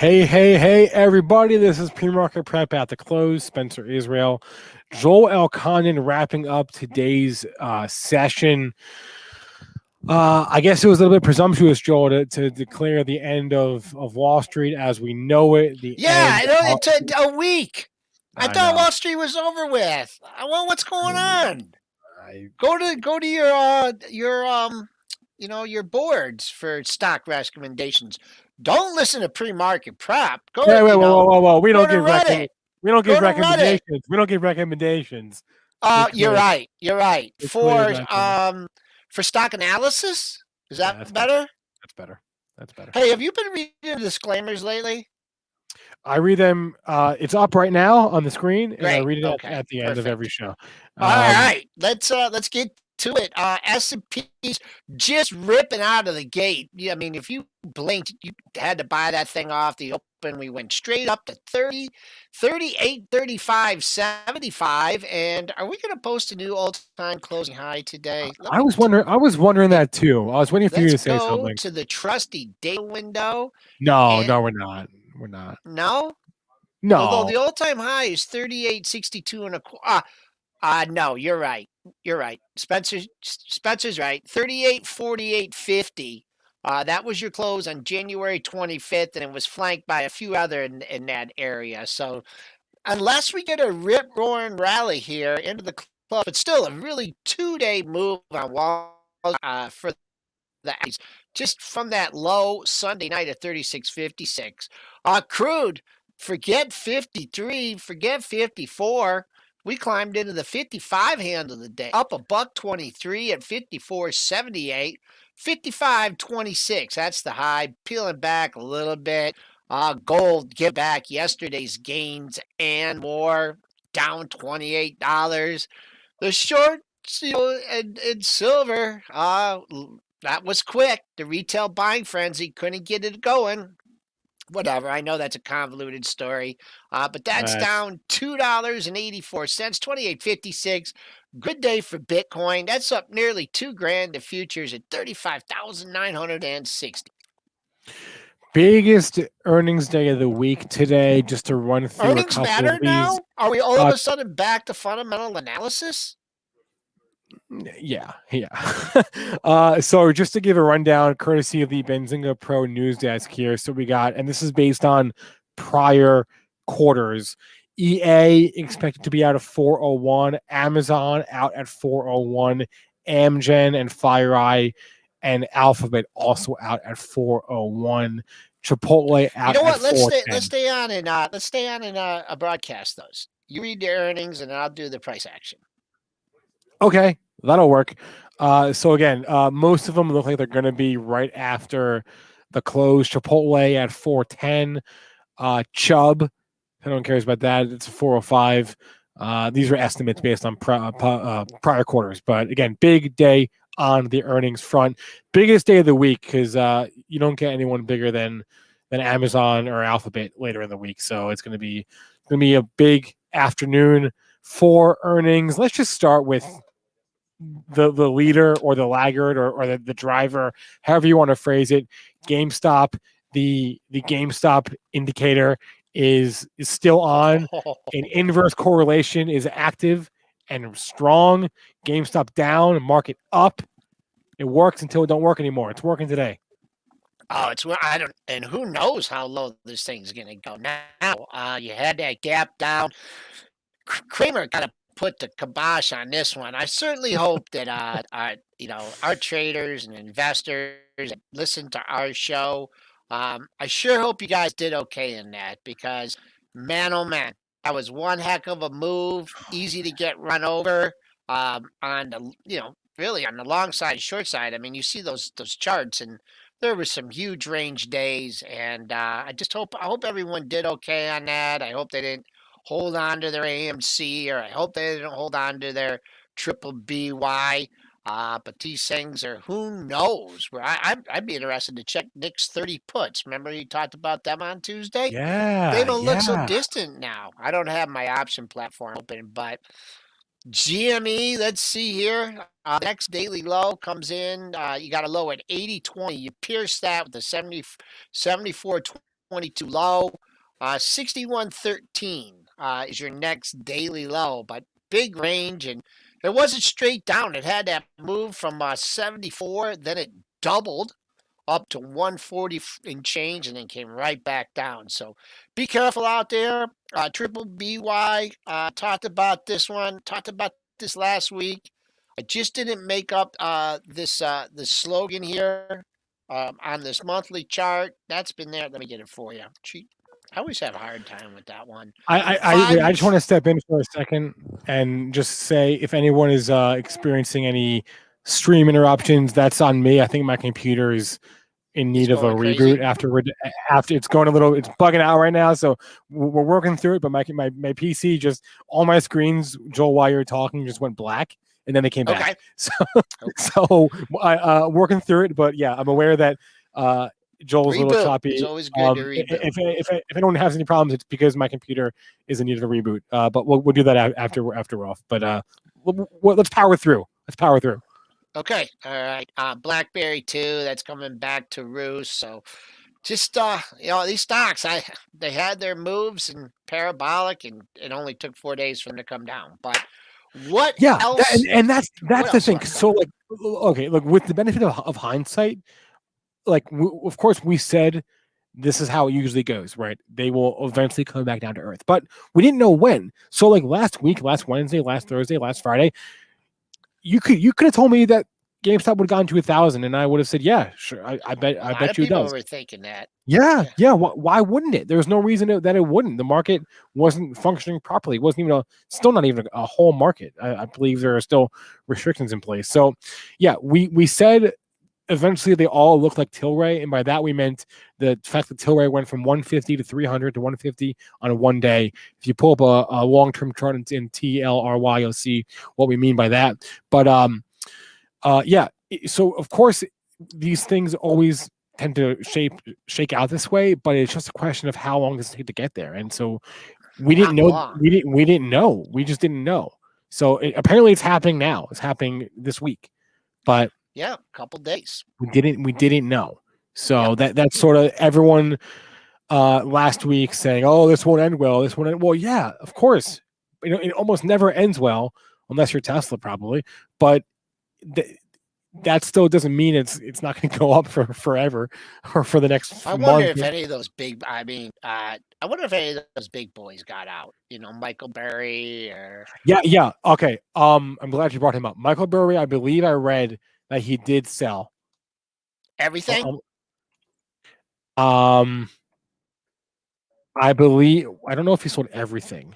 Hey, everybody. This is PreMarket Prep at the close. Spencer Israel. Joel Elconin wrapping up today's session. I guess it was a little bit presumptuous, Joel, to declare the end of Wall Street as we know it. The Yeah, end. it took a week. I I thought know. Wall Street was over with. Well, what's going on? I, Go to your boards for stock recommendations. Don't listen to pre-market prep. wait, whoa. We Go don't to give Reddit. we don't Go give to Reddit. recommendations. We don't give recommendations. You're Declare, right. You're right. declare that. For stock analysis, is Yeah, that better? that's better. That's better. Hey, have you been reading the disclaimers lately? I read them. It's up right now on the screen, and I Great. read it Okay. at the end of every Perfect. show. All Um, right, let's get to it. S&P's just ripping out of the gate. Yeah, I mean, if you blinked, you had to buy that thing off the open. We went straight up to 30, 38, 35, 75. And are we going to post a new all-time closing high today? I was wondering. I was wondering that too. I was waiting for you Let's to say go something. to the trusty day window. No, And we're not. We're not. no, although No. the all-time high is 38.62 and a quarter. No, you're right. You're right. Spencer's right. 38, 48, 50. That was your close on January 25th, and it was flanked by a few other in that area. So unless we get a rip roaring rally here into the club, it's still a really 2-day move on Wall for the Aggies, just from that low Sunday night at 36.56. Crude, forget 53, forget 54. We climbed into the 55 handle of the day, up a buck 23 at 54.78, 55.26. That's the high, peeling back a little bit. Gold give back yesterday's gains and more, down $28. The short, and silver, that was quick. The retail buying frenzy couldn't get it going. Whatever. I know that's a convoluted story, but that's That's down $2.84, 28.56. Good day for Bitcoin. That's up nearly $2,000. The futures at 35,960. biggest earnings day of the week today. Just to run through a Earnings couple of matter these. now? Are we all of Uh, a sudden back to fundamental analysis? yeah. So just to give a rundown, courtesy of the Benzinga Pro News Desk here. So we got, and this is based on prior quarters. EA expected to be out of 401, Amazon out at 401, Amgen and FireEye and Alphabet also out at 401. Chipotle You out know at what? Let's stay. 410. Let's stay on and broadcast those. You read the earnings, and I'll do the price action. Okay, that'll work. So again, most of them look like they're going to be right after the close. Chipotle at 410. Chubb, no one cares about that. It's 405. These are estimates based on prior quarters. But again, big day on the earnings front. Biggest day of the week because you don't get anyone bigger than Amazon or Alphabet later in the week. So it's going to be a big afternoon for earnings. Let's just start with the leader or the laggard or the driver, however you want to phrase it. GameStop, the GameStop indicator is still on. An inverse correlation is active and strong. GameStop down, market up. It works until it don't work anymore. It's working today. Oh, I don't, and who knows how low this thing's gonna go now. You had that gap down. Kramer got to put the kibosh on this one. I certainly hope that our traders and investors that listen to our show. I sure hope you guys did okay in that because, man, oh man, that was one heck of a move. Easy to get run over on the really on the long side, short side. I mean, you see those charts, and there were some huge range days, and I hope everyone did okay on that. I hope they didn't hold on to their AMC, or I hope they didn't hold on to their triple BY. But these things are, who knows? Where I'd be interested to check Nick's 30 puts. Remember you talked about them on Tuesday? They Yeah, don't look so yeah. distant now. I don't have my option platform open, but GME, let's see here. Next daily low comes in. You got a low at 80.20. You pierce that with the 74.20 22 low. 61.13 is your next daily low, but big range, and it wasn't straight down. It had that move from 74, then it doubled up to 140 and change, and then came right back down. So be careful out there. Triple BY talked about this one, talked about this last week. I just didn't make up this slogan here on this monthly chart. That's been there. Let me get it for you. I always have a hard time with that one. I just want to step in for a second and just say if anyone is experiencing any stream interruptions, that's on me. I think my computer is in need of a reboot crazy. after it's going a little, it's bugging out right now. So we're working through it, but my PC just, all my screens, Joel, while you're talking, just went black and then they came back. So working through it, but yeah, I'm aware that Joel's a little choppy. It's always good to reboot. If anyone has any problems, it's because my computer is in need of a reboot. But we'll do that after we're off. But let's power through. Okay, all right. BlackBerry too. That's coming back to roost. So, just these stocks, they had their moves and parabolic, and it only took 4 days for them to come down. But what else? And that's the thing. So, like, okay, look, with the benefit of hindsight, like, of course, we said this is how it usually goes, right? They will eventually come back down to earth, but we didn't know when. So, like last week, last Wednesday, last Thursday, last Friday, you could have told me that GameStop would have gone to 1,000, and I would have said, yeah, sure. I bet you it does. People were thinking that. Yeah. Why wouldn't it? There's no reason that it wouldn't. The market wasn't functioning properly. It wasn't even still not even a whole market. I believe there are still restrictions in place. So, yeah, we said eventually they all looked like Tilray, and by that we meant the fact that Tilray went from 150 to 300 to 150 on a 1 day. If you pull up a long-term chart in TLRY, you'll see what we mean by that. But yeah, so of course these things always tend to shake out this way, but it's just a question of how long does it take to get there. And so we didn't know. We didn't know. We just didn't know. So apparently it's happening now. It's happening this week, but yeah, a couple days. We didn't know. So that's sort of everyone last week saying, "Oh, this won't end well. This won't end well." Yeah, of course. It almost never ends well unless you're Tesla, probably. But that still doesn't mean it's not going to go up for forever or for the next month. I wonder if any of those big. I wonder if any of those big boys got out. Michael Burry or. Yeah. Okay. I'm glad you brought him up. Michael Burry, I believe I read that he did sell everything. I believe, I don't know if he sold everything.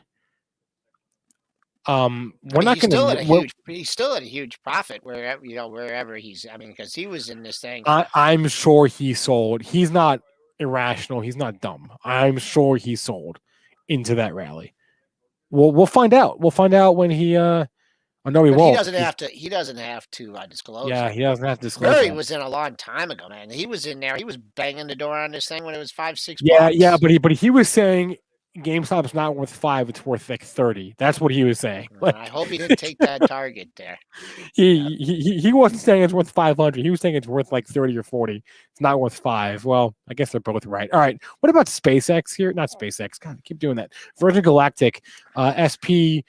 We're not going to. He's still at a huge profit wherever he's. Because he was in this thing. I'm sure he sold. He's not irrational. He's not dumb. I'm sure he sold into that rally. We'll find out. We'll find out when he. Oh, no, he won't. He doesn't have to disclose. Yeah, he doesn't have to disclose. Barry was in a long time ago, man. He was in there. He was banging the door on this thing when it was $5-6. Yeah, but he was saying GameStop's not worth 5; it's worth like 30. That's what he was saying. I hope he didn't take that target there. He wasn't saying it's worth 500. He was saying it's worth like 30 or 40. It's not worth 5. Well, I guess they're both right. All right. What about SpaceX here? Not SpaceX. God, I keep doing that. Virgin Galactic, SP.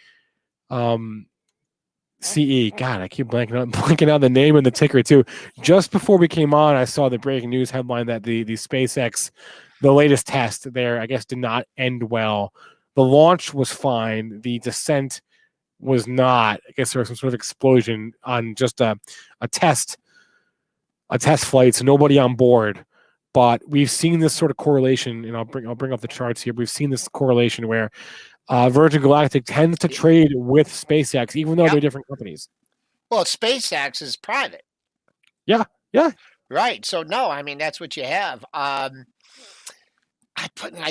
CE. God, I keep blanking out the name and the ticker too. Just before we came on, I saw the breaking news headline that the SpaceX, the latest test there, I guess, did not end well. The launch was fine. The descent was not. I guess there was some sort of explosion on just a test flight, so nobody on board. But we've seen this sort of correlation, and I'll bring up the charts here. We've seen this correlation where Virgin Galactic tends to trade with SpaceX, even though they're different companies. Well, SpaceX is private. Yeah. Right. So no, that's what you have. I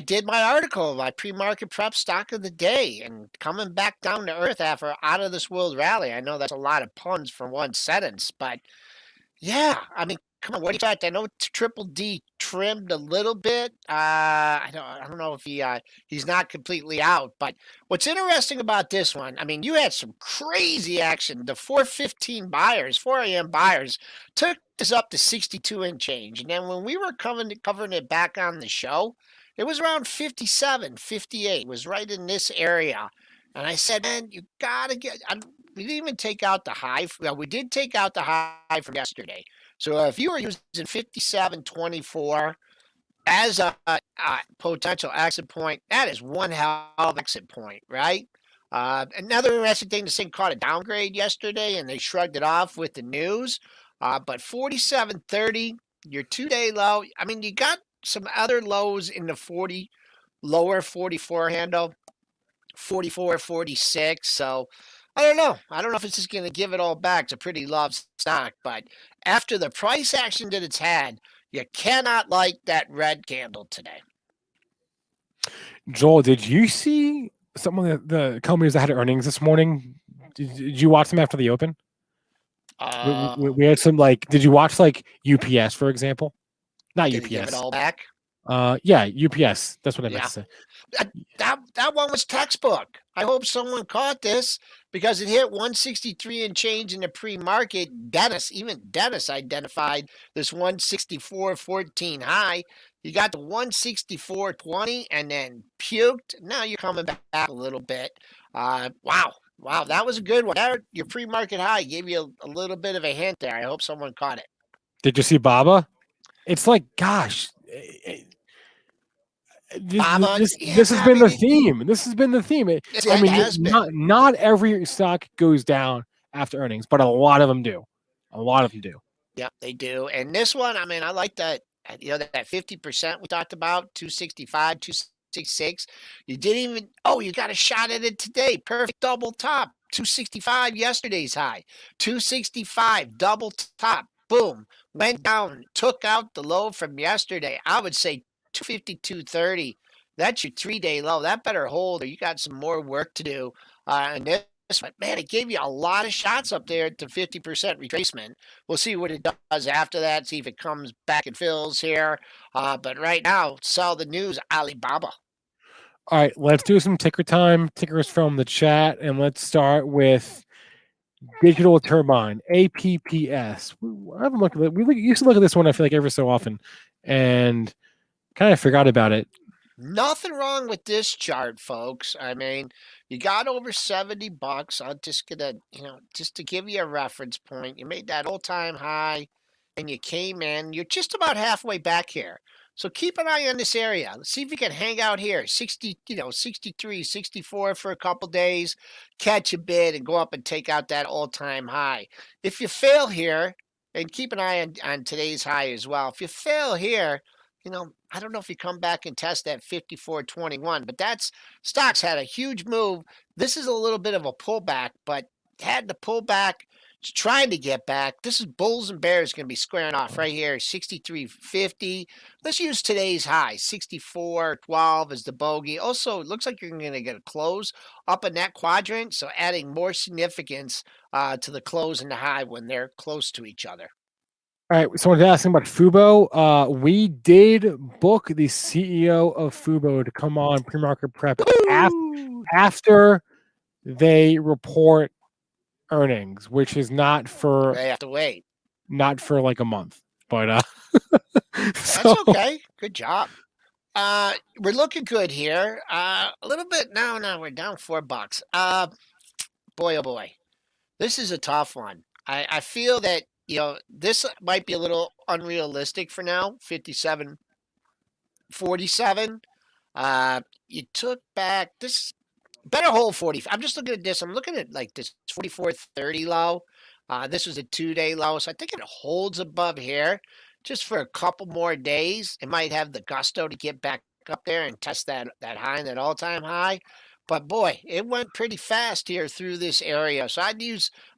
did my article, my pre-market prep stock of the day, and coming back down to earth after out of this world rally. I know that's a lot of puns for one sentence, but yeah, come on, what do you expect? I know Triple D trimmed a little bit. I don't know if he's not completely out. But what's interesting about this one, you had some crazy action. The 4:15 buyers, 4 a.m. buyers took this up to 62 and change. And then when we were covering it back on the show, it was around 57, 58. It was right in this area. And I said, man, you got to get. We didn't even take out the high. Well, we did take out the high from yesterday. So if you were using 57.24 as a potential exit point, that is one hell of an exit point, right? Another interesting thing, this thing caught a downgrade yesterday, and they shrugged it off with the news. But 47.30, your 2-day low. I mean, you got some other lows in the 40, lower 44 handle, 44, 46. So I don't know. I don't know if it's just going to give it all back. It's a pretty loved stock, but after the price action that it's had, you cannot like that red candle today. Joel, did you see some of the companies that had earnings this morning? Did you watch them after the open? We had some like. Did you watch like UPS for example? Not Did it give it UPS. all back? Yeah, UPS. That's what I meant Yeah. to say. That one was textbook. I hope someone caught this because it hit 163 and change in the pre-market. Even Dennis identified this 164.14 high. You got the 164.20 and then puked. Now you're coming back a little bit. Wow, that was a good one. Your pre-market high gave you a little bit of a hint there. I hope someone caught it. Did you see Baba? It's like, gosh, Baba, this has been the theme. This has been the theme. I mean, has been. not every stock goes down after earnings, but a lot of them do. A lot of them do. Yep, they do. And this one, I mean, I like that. That 50% we talked about, 265, 266. You didn't even. Oh, you got a shot at it today. Perfect double top. 265 yesterday's high. 265 double top. Boom. Went down. Took out the low from yesterday. I would say 252.30. That's your 3-day low. That better hold, or you got some more work to do. And this one, man, it gave you a lot of shots up there to 50% retracement. We'll see what it does after that. See if it comes back and fills here. But right now, sell the news, Alibaba. All right, let's do some ticker time. Tickers from the chat, and let's start with Digital Turbine, APPS. I haven't looked at it. We used to look at this one, I feel like, every so often, and kind of forgot about it. Nothing wrong with this chart, folks. I mean, you got over $70. I'm just gonna, just to give you a reference point, you made that all-time high and you came in. You're just about halfway back here. So keep an eye on this area. Let's see if you can hang out here. 60, 63, 64 for a couple days, catch a bid and go up and take out that all-time high. If you fail here, and keep an eye on today's high as well. If you fail here, I don't know if you come back and test that 54.21, but stocks had a huge move. This is a little bit of a pullback, but had to pull back. It's trying to get back. This is bulls and bears going to be squaring off right here, 63.50. Let's use today's high, 64.12 is the bogey. Also, it looks like you're going to get a close up in that quadrant, so adding more significance to the close and the high when they're close to each other. All right, someone's asking about Fubo. We did book the CEO of Fubo to come on PreMarket Prep after they report earnings, which is not for they have to wait, not for like a month, but that's okay. Good job. We're looking good here. A little bit now. We're down $4. Boy, oh boy, this is a tough one. I feel that this might be a little unrealistic for now. 57.47. You took back this better hold 40. I'm just looking at this. I'm looking at like this 44.30 low. This was a 2-day low, so I think it holds above here just for a couple more days. It might have the gusto to get back up there and test that high, that all-time high. But boy, it went pretty fast here through this area. So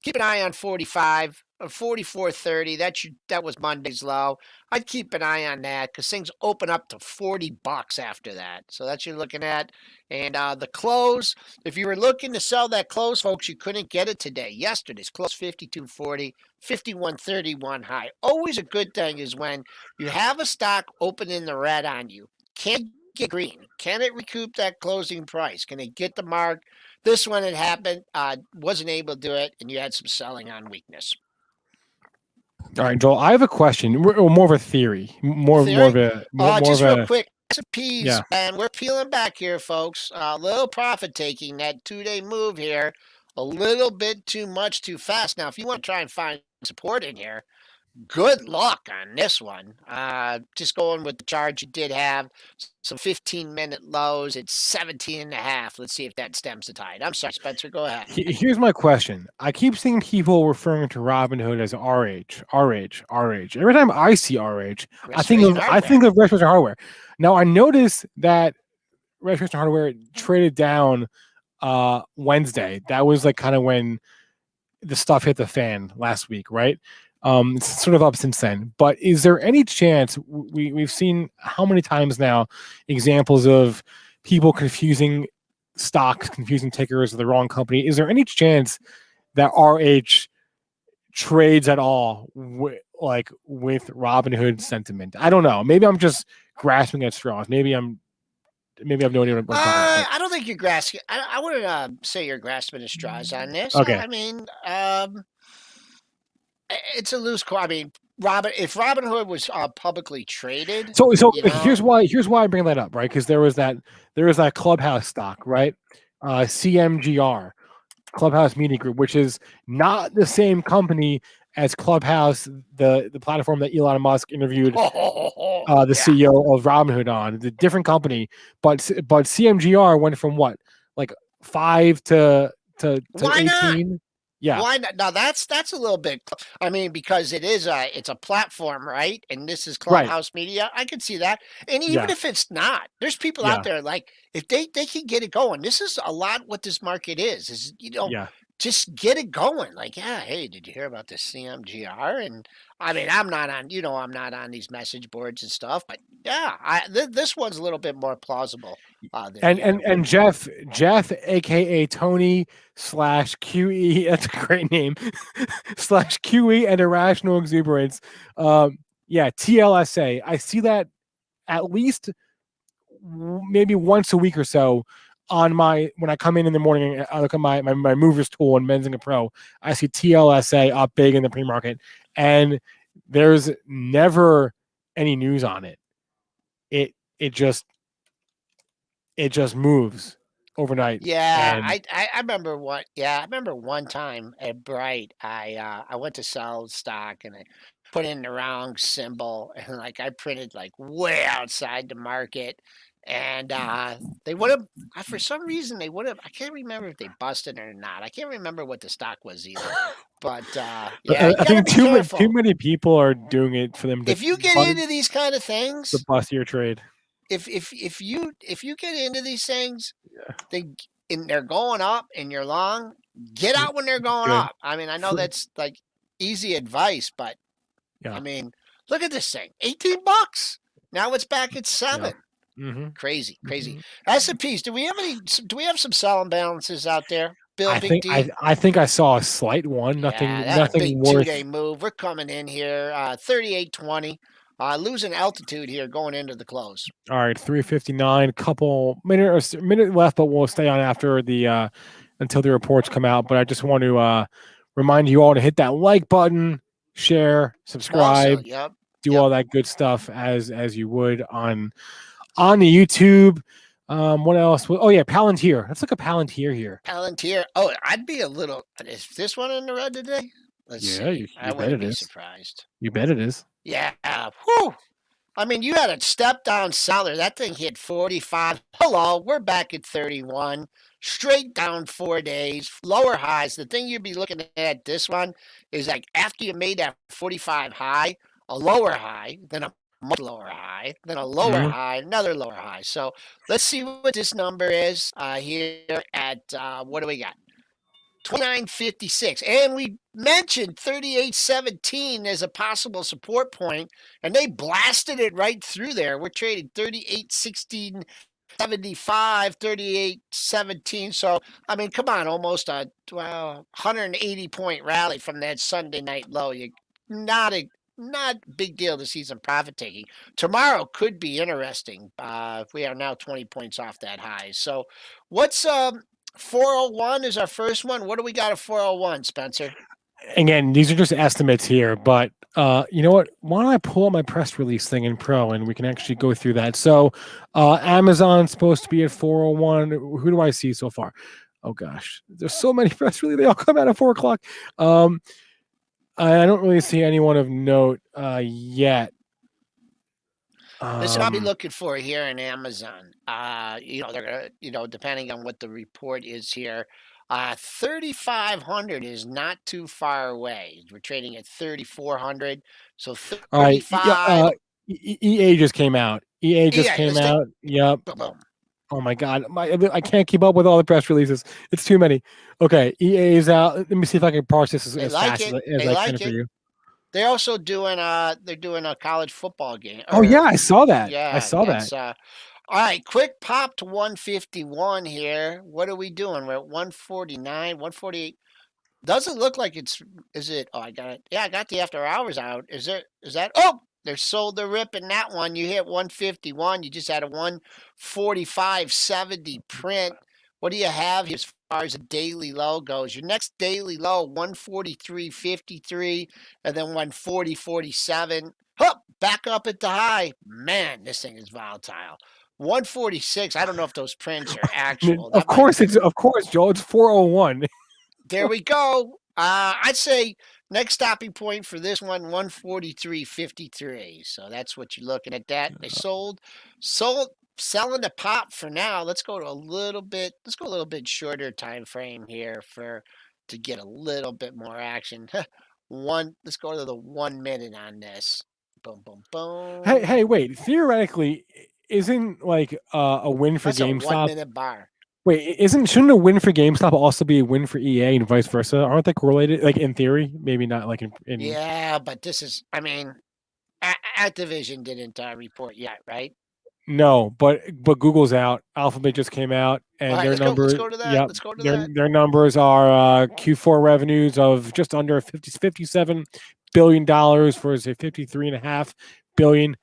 keep an eye on 45 or 44.30. That was Monday's low. I'd keep an eye on that because things open up to $40 after that. So that's what you're looking at. And the close, if you were looking to sell that close, folks, you couldn't get it today. Yesterday's close 52.40, 51.31 high. Always a good thing is when you have a stock open in the red on you. Can't get green. Can it recoup that closing price? Can it get the mark? This one, it happened. Wasn't able to do it, and you had some selling on weakness. All right, Joel. I have a question, or more of a theory, more of Theory? more of Just real a quick, recipes, yeah. and we're peeling back here, folks. A little profit taking, that 2-day move here, a little bit too much too fast. Now, if you want to try and find support in here, good luck on this one. Just going with the charge you did have, some 15-minute lows. It's 17 and a half. Let's see if that stems the tide. I'm sorry, Spencer. Go ahead. Here's my question. I keep seeing people referring to Robinhood as RH, RH, RH. Every time I see RH, Restoration I hardware. think of Restoration Hardware. Now I noticed that Restoration Hardware traded down Wednesday. That was like kind of when the stuff hit the fan last week, right? It's sort of up since then. But is there any chance we've seen how many times now examples of people confusing stocks, confusing tickers of the wrong company? Is there any chance that RH trades at all with Robinhood sentiment? I don't know. Maybe I'm just grasping at straws. Maybe I've no idea what I'm talking about. I don't think you're grasping. I wouldn't say you're grasping at straws on this. Okay. I mean, it's a loose call. I mean, if Robinhood was publicly traded, So you know, here's why I bring that up, right? Because there was that Clubhouse stock, right? CMGR, Clubhouse Media Group, which is not the same company as Clubhouse, the platform that Elon Musk interviewed the yeah. CEO of Robinhood on. It's a different company, but CMGR went from what, like 5 to Why not? 18. Yeah, Why not? Now that's a little bit. I mean, because it's a platform, right? And this is right. Clubhouse Media. I can see that. And even Yeah, if it's not, there's people out yeah, there like if they can get it going. This is a lot what this market is yeah. just get it going. Like, yeah, hey, did you hear about this CMGR? And I mean, I'm not on these message boards and stuff, but yeah, this one's a little bit more plausible than the other one. And Jeff, aka Tony slash QE, that's a great name, slash QE and irrational exuberance. Yeah, TLSA. I see that at least maybe once a week or so on when I come in the morning. I look at my movers tool in Benzinga Pro. I see TLSA up big in the pre-market, and there's never any news on it. It just moves overnight. Yeah, And I remember what. Yeah, I remember one time at Bright, I went to sell stock and I put in the wrong symbol and like I printed like way outside the market, and they would have. For some reason they would have. I can't remember if they busted or not. I can't remember what the stock was either. But yeah, you I gotta think be too careful many people are doing it for them if you get into these kind of to things. bust your trade. If you get into these things, Yeah, they and they're going up and you're long, get yeah, out when they're going good. up. I mean, I know that's like easy advice, but I Yeah, mean, look at this thing, $18. Now it's back at yeah. 7. Mm-hmm. Crazy, crazy. Mm-hmm. S&Ps. Do we have any? Do we have some selling balances out there? Bill, Big D. I think I saw a slight one. Yeah, that Nothing big worth. 2-day move. We're coming in here, 38.20. Losing altitude here going into the close. All right, 3:59. Couple minute left, but we'll stay on after the until the reports come out. But I just want to remind you all to hit that like button, share, Also, subscribe, yep, do yep. all that good stuff as you would on the YouTube. What else? Oh yeah, Palantir. Let's look at Palantir here. Palantir. Oh, I'd be a little. Is this one in the red today? Let's Yeah, see. I you bet wouldn't it be is. surprised. You bet it is. Yeah. Whew. I mean, you had a step down seller. That thing hit 45. Hello, we're back at 31. Straight down 4 days. Lower highs. The thing you'd be looking at this one is like after you made that 45 high, a lower high, then a much lower high, then a lower Mhm. high, another lower high. So let's see what this number is here at what do we got? 29.56, and we mentioned 38.17 as a possible support point, and they blasted it right through there. We're trading 38.1675, 38.17. So I mean, come on, almost a 180 point rally from that Sunday night low. You not big deal to see some profit taking. Tomorrow could be interesting. We are now 20 points off that high. So what's 401 is our first one. What do we got at 401, Spencer? again, these are just estimates here, but you know what? Why don't I pull up my press release thing in Pro and we can actually go through that? So, Amazon's supposed to be at 401. Who do I see so far? Oh gosh, there's so many press releases. They all come out at 4 o'clock. I don't really see anyone of note yet. Listen, I'll be looking for here in Amazon. They're gonna, depending on what the report is here. 3,500 is not too far away. We're trading at 3,400, so All right. Yeah, 35. EA just came out. EA just Yeah, came let's take. out. Yep. Boom, boom. Oh my god, I can't keep up with all the press releases. It's too many. Okay, EA is out. Let me see if I can parse this They as like fast it. as They I can like for it. you. They're also doing a college football game. Oh yeah, Or I saw that. I yeah, saw that. that's all right. Quick pop to 151 here. What are we doing? We're at 149, 148. Doesn't look like it's. Is it? Oh, I got it. Yeah, I got the after hours out. Is that? Oh, they're sold the rip in that one. You hit 151. You just had a 145.70 print. What do you have here as far as a daily low goes? Your next daily low, 143.53, and then 140.47. Hup, back up at the high. Man, this thing is volatile. 146. I don't know if those prints are actual. Of That might course, Joe. It's 401. there we go. I'd say next stopping point for this one, 143.53. So that's what you're looking at. That they sold, selling the pop for now. Let's go a little bit shorter time frame here to get a little bit more action. Let's go to the 1 minute on this. Boom, boom, boom. Hey, wait. Theoretically, isn't like a win for That's a one GameStop? minute bar. Wait, shouldn't a win for GameStop also be a win for EA and vice versa? Aren't they correlated? Like in theory, maybe not. Like in Yeah, but this is, I mean, Activision didn't report yet, right? No, but Google's out. Alphabet just came out, All and right, their let's number, go to that. yep, Let's go to their that. their numbers are Q4 revenues of just under $57 billion for a $53.5 billion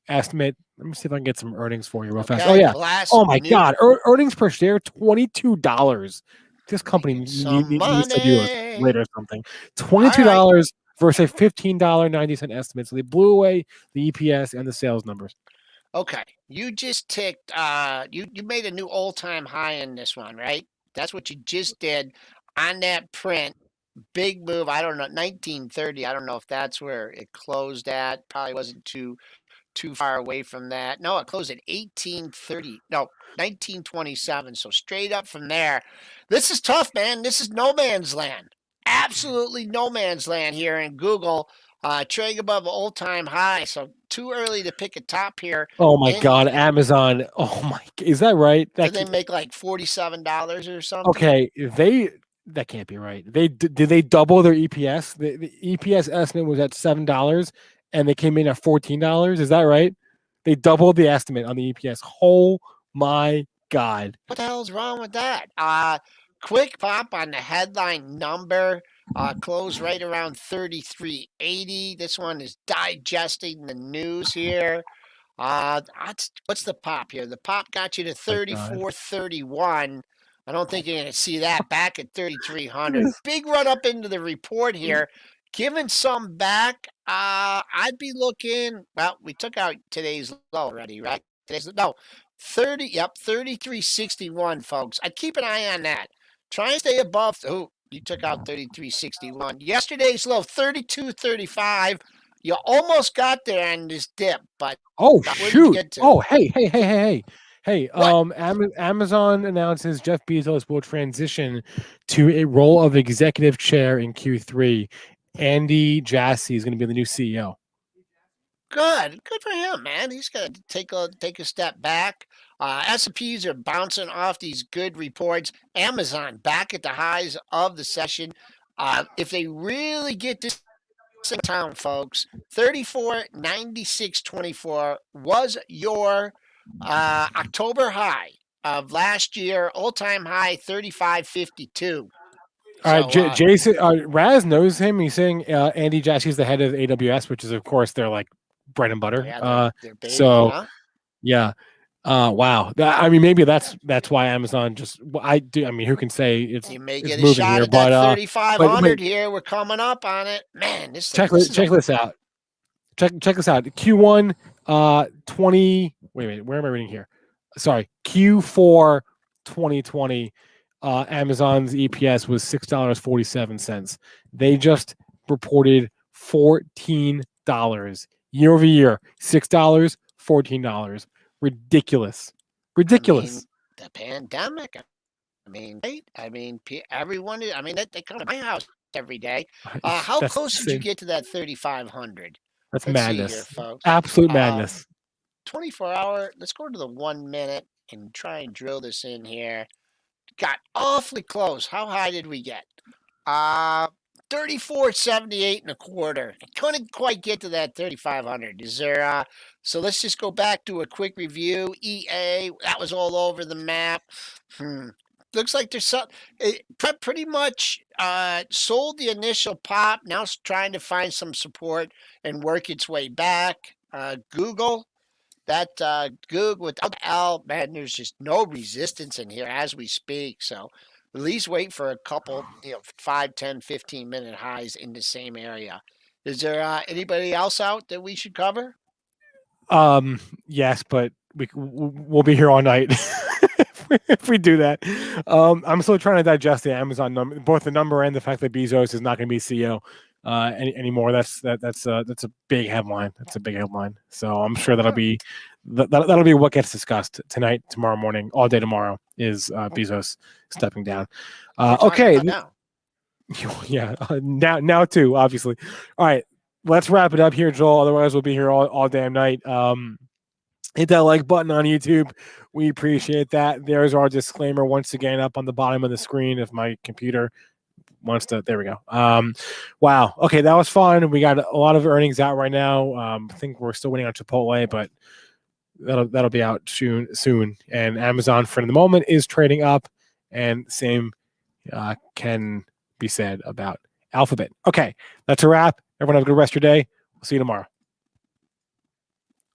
estimate. Let me see if I can get some earnings for you real fast. Oh Okay, yeah. last Oh my new God, earnings per share $22. This company making some needs to do a money. split or something. All right. $22 versus a $15.90 estimate. So they blew away the EPS and the sales numbers. Okay. You just ticked you made a new all-time high in this one, right? That's what you just did on that print. Big move. I don't know, 1930. I don't know if that's where it closed at. Probably wasn't too far away from that. No, it closed at 1830. No, 1927. So straight up from there. This is tough, man. This is no man's land. Absolutely no man's land here in Google. Trading above all-time high. So too early to pick a top here. Oh my God, Amazon. Oh my, is that right? Did they make like $47 or something? Okay, that can't be right. Did they double their EPS? The EPS estimate was at $7, and they came in at $14. Is that right? They doubled the estimate on the EPS. Oh my God! What the hell's wrong with that? Quick pop on the headline number. Close right around 33.80. This one is digesting the news here. What's the pop here? The pop got you to My God. 34.31. I don't think you're going to see that back at 3,300. Big run up into the report here. Giving some back, I'd be looking. Well, we took out today's low already, right? No, 33.61, folks. I'd keep an eye on that. Try and stay above. Oh, you took out 33.61. Yesterday's low, 32.35. You almost got there on this dip, but Oh where did you shoot! get to? Oh hey! What? Amazon announces Jeff Bezos will transition to a role of executive chair in Q3. Andy Jassy is going to be the new CEO. Good for him, man. He's got to take a step back. S&Ps are bouncing off these good reports. Amazon back at the highs of the session. If they really get this in town, folks, 34.96.24 was your October high of last year. All-time high 35.52. All right, So Jason Raz knows him. He's saying Andy Jassy's the head of AWS, which is of course their like bread and butter. yeah, their baby, So huh? yeah. Wow. I mean, maybe that's why Amazon just. I do. I mean, who can say You may it's get a moving shot here? at that But 3,500 here. We're coming up on it. Man, this thing. This is check this out. Check this out. Q1 20. Wait a minute. Where am I reading here? Sorry. Q4 2020. Amazon's EPS was $6.47. They just reported $14 year over year. $6, $14. Ridiculous. I mean, Ridiculous. the pandemic. I mean, right? I mean, everyone. I mean, they come to my house every day. How That's close did you insane. get to that 3,500? That's Let's see here, madness. folks. Absolute madness. 24-hour. Let's go to the 1 minute and try and drill this in here. Got awfully close. How high did we get? 34.78 and a quarter. Couldn't quite get to that 3,500. Is there? So let's just go back to a quick review. EA, that was all over the map. Looks like there's some. Pretty much sold the initial pop. Now it's trying to find some support and work its way back. Google. That Google without the L, man, there's just no resistance in here as we speak. So at least wait for a couple, 5, 10, 15-minute highs in the same area. Is there anybody else out that we should cover? Yes, but we'll be here all night if we do that. I'm still trying to digest the Amazon number, both the number and the fact that Bezos is not going to be CEO anymore. That's a big headline. That's a big headline. So I'm sure that'll be what gets discussed tonight, tomorrow morning, all day tomorrow is Bezos stepping down. Okay. Yeah. Now too, obviously. All right. Let's wrap it up here, Joel. Otherwise, we'll be here all damn night. Hit that like button on YouTube. We appreciate that. There's our disclaimer once again up on the bottom of the screen if my computer wants to. There we go. Wow. Okay, that was fun. We got a lot of earnings out right now. I think we're still waiting on Chipotle, but that'll be out soon. And Amazon for the moment is trading up, and same can be said about Alphabet. Okay, that's a wrap. Everyone have a good rest of your day. We'll see you tomorrow.